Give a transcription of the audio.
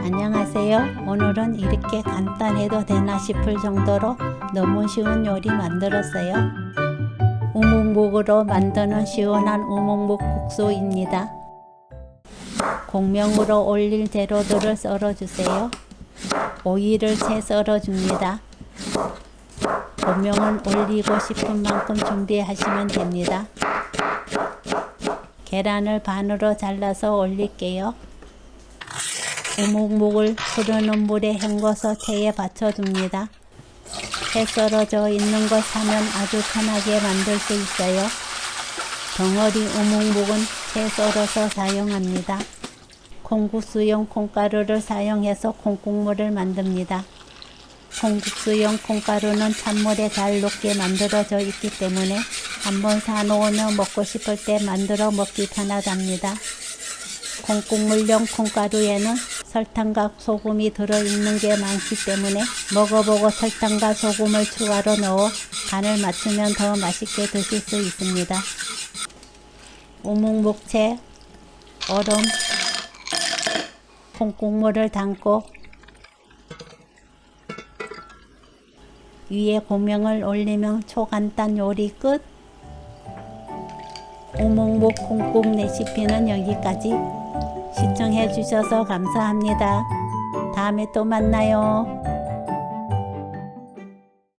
안녕하세요. 오늘은 이렇게 간단해도 되나 싶을 정도로 너무 쉬운 요리 만들었어요. 우묵묵으로 만드는 시원한 우묵묵 국수입니다. 공명으로 올릴 재료들을 썰어주세요. 오이를 채 썰어줍니다. 고명은 올리고 싶은 만큼 준비하시면 됩니다. 계란을 반으로 잘라서 올릴게요. 우묵묵을 흐르는 물에 헹궈서 체에 받쳐줍니다. 채 썰어져 있는 것 사면 아주 편하게 만들 수 있어요. 덩어리 우묵묵은 채 썰어서 사용합니다. 콩국수용 콩가루를 사용해서 콩국물을 만듭니다. 콩국수용 콩가루는 찬물에 잘 녹게 만들어져 있기 때문에 한번 사놓으면 먹고 싶을 때 만들어 먹기 편하답니다. 콩국물용 콩가루에는 설탕과 소금이 들어있는 게 많기 때문에 먹어보고 설탕과 소금을 추가로 넣어 간을 맞추면 더 맛있게 드실 수 있습니다. 우묵묵채, 얼음, 콩국물을 담고 위에 고명을 올리면 초간단 요리 끝! 우묵묵 콩국 레시피는 여기까지. 시청해 주셔서 감사합니다. 다음에 또 만나요.